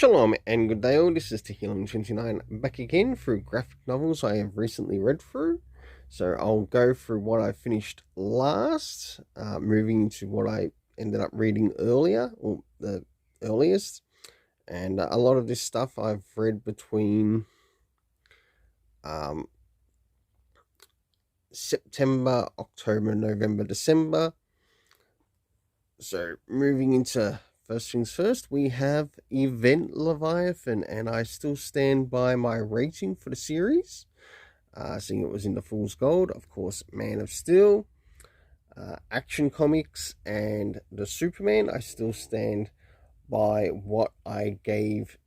Shalom and good day all, this is Tehillim29 back again through graphic novels I have recently read through. So I'll go through what I finished last, moving to what I ended up reading earlier, or the earliest. And a lot of this stuff I've read between September, October, November, December. So moving into first things first, we have Event Leviathan, and I still stand by my rating for the series, seeing it was in the Fool's Gold. Of course, Man of Steel, Action Comics, and the Superman. I still stand by what I gave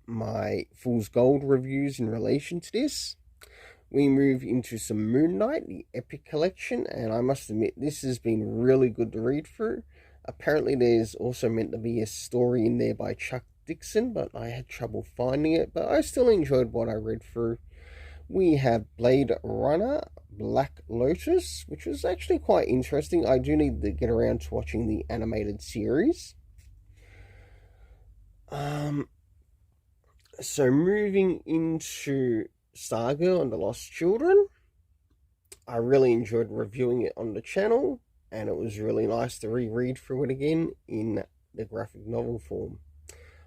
my Fool's Gold reviews in relation to this. We move into some Moon Knight, the Epic Collection, and I must admit, this has been really good to read through. Apparently, there's also meant to be a story in there by Chuck Dixon, but I had trouble finding it, but I still enjoyed what I read through. We have Blade Runner, Black Lotus, which was actually quite interesting. I do need to get around to watching the animated series. So moving into Stargirl and the Lost Children, I really enjoyed reviewing it on the channel, and it was really nice to reread through it again in the graphic novel form.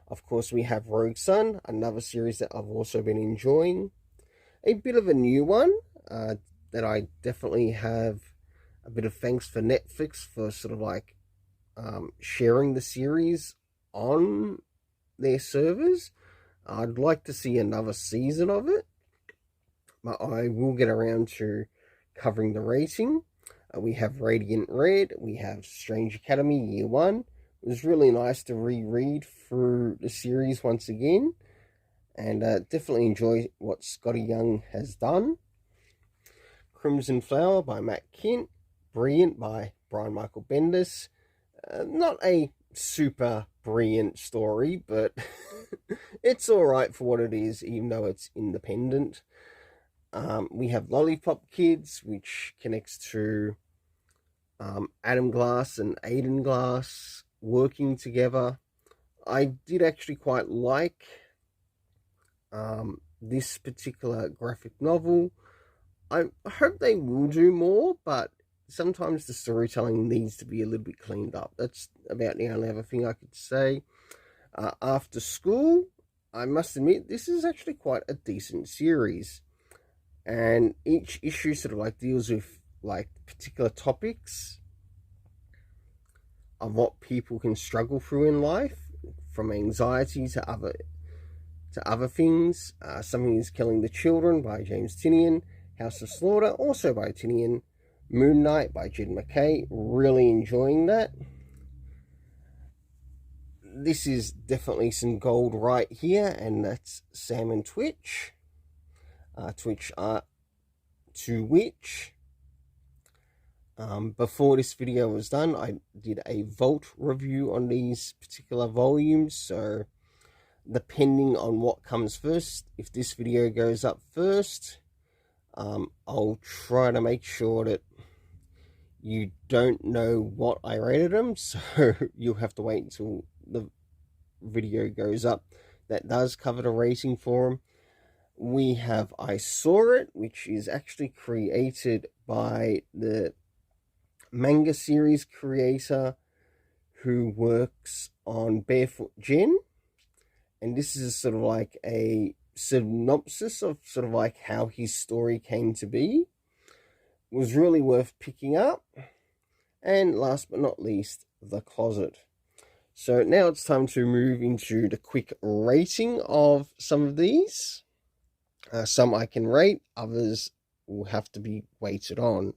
Of course, we have Rogue Sun, another series that I've also been enjoying. A bit of a new one that I definitely have a bit of thanks for Netflix for sort of like sharing the series on their servers. I'd like to see another season of it, but I will get around to covering the rating. We have Radiant Red, we have Strange Academy Year 1. It was really nice to reread through the series once again, and definitely enjoy what Scotty Young has done. Crimson Flower by Matt Kint, Brilliant by Brian Michael Bendis. Not a super brilliant story, but it's alright for what it is, even though it's independent. We have Lollipop Kids, which connects to Adam Glass and Aiden Glass working together. I did actually quite like this particular graphic novel. I hope they will do more, but sometimes the storytelling needs to be a little bit cleaned up. That's about the only other thing I could say. After School, I must admit, this is actually quite a decent series. And each issue sort of like deals with like particular topics of what people can struggle through in life, from anxiety to other things. Something is Killing the Children by James Tynion, House of Slaughter, also by Tynion, Moon Knight by Jed MacKay. Really enjoying that. This is definitely some gold right here, and that's Sam and Twitch. To which before this video was done, I did a Vault review on these particular volumes, so depending on what comes first, if this video goes up first, I'll try to make sure that you don't know what I rated them, so you'll have to wait until the video goes up that does cover the rating for them. We have I Saw It, which is actually created by the manga series creator who works on Barefoot Gen. And this is sort of like a synopsis of sort of like how his story came to be. It was really worth picking up. And last but not least, The Closet. So now it's time to move into the quick rating of some of these. Some I can rate, others will have to be weighted on.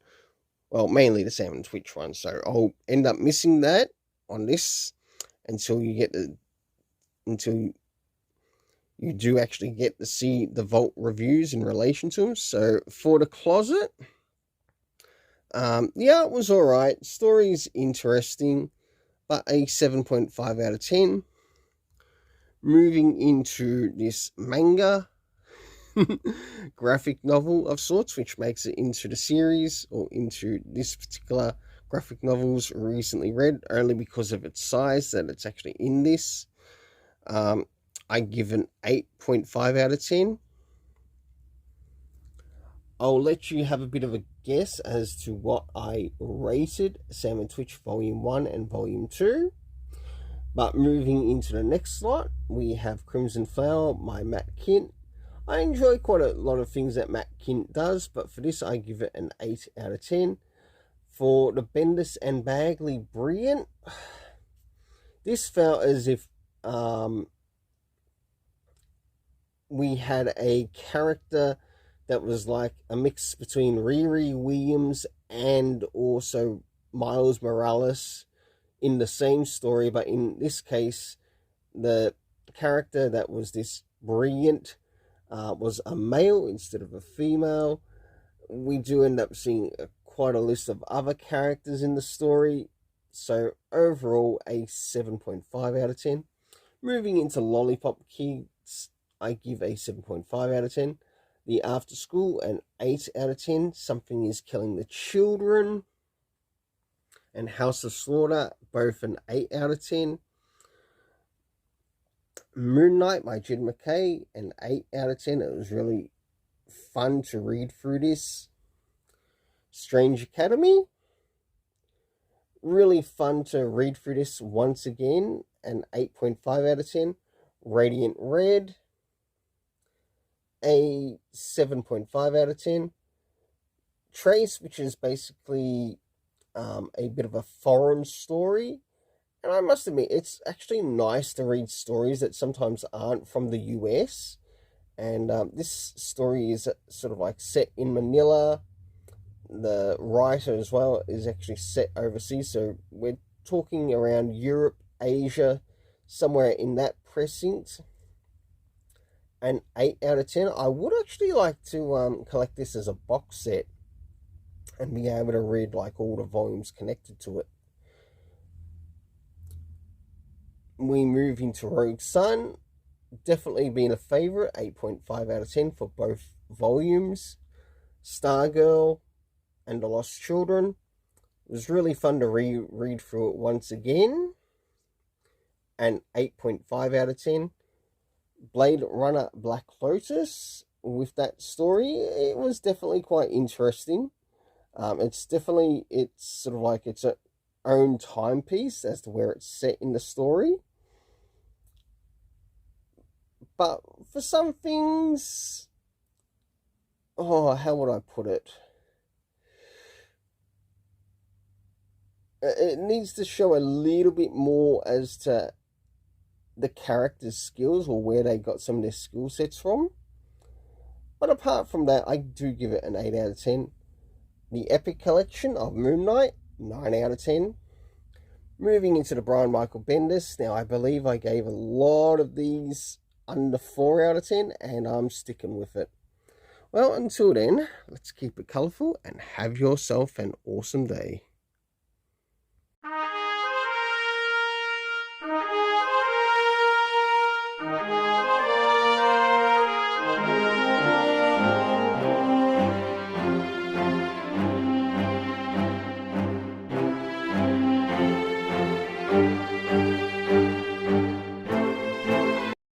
Well, mainly the Sam and Twitch one, so I'll end up missing that on this until you do actually get to see the Vault reviews in relation to them. So for The Closet, yeah, it was alright. Story's interesting, but a 7.5 out of 10. Moving into this manga graphic novel of sorts, which makes it into the series, or into this particular graphic novels recently read, only because of its size that it's actually in this. I give an 8.5 out of 10. I'll let you have a bit of a guess as to what I rated Sam and Twitch Volume 1 and Volume 2. But moving into the next slot, we have Crimson Flower by Matt Kindt. I enjoy quite a lot of things that Matt Kindt does, but for this I give it an 8 out of 10. For the Bendis and Bagley Brilliant, this felt as if we had a character that was like a mix between Riri Williams and also Miles Morales in the same story, but in this case, the character that was this brilliant was a male instead of a female. We do end up seeing quite a list of other characters in the story, so overall a 7.5 out of 10. Moving into Lollipop Kids, I give a 7.5 out of 10. The After School, an 8 out of 10. Something is Killing the Children and House of Slaughter, both an 8 out of 10. Moon Knight by Jed MacKay, an 8 out of 10. It was really fun to read through this. Strange Academy, really fun to read through this once again, an 8.5 out of 10. Radiant Red, a 7.5 out of 10. Trace, which is basically a bit of a foreign story. And I must admit, it's actually nice to read stories that sometimes aren't from the US. And this story is sort of like set in Manila. The writer as well is actually set overseas. So we're talking around Europe, Asia, somewhere in that precinct. An 8 out of 10. I would actually like to collect this as a box set and be able to read like all the volumes connected to it. We move into Rogue Sun. Definitely been a favorite, 8.5 out of 10 for both volumes. Stargirl and The Lost Children. It was really fun to read through it once again. An 8.5 out of 10. Blade Runner Black Lotus, with that story, it was definitely quite interesting. It's sort of like its own timepiece as to where it's set in the story. But for some things, how would I put it? It needs to show a little bit more as to the character's skills or where they got some of their skill sets from. But apart from that, I do give it an 8 out of 10. The Epic Collection of Moon Knight, 9 out of 10. Moving into the Brian Michael Bendis. Now, I believe I gave a lot of these under 4 out of 10, and I'm sticking with it. Well, until then, let's keep it colourful and have yourself an awesome day.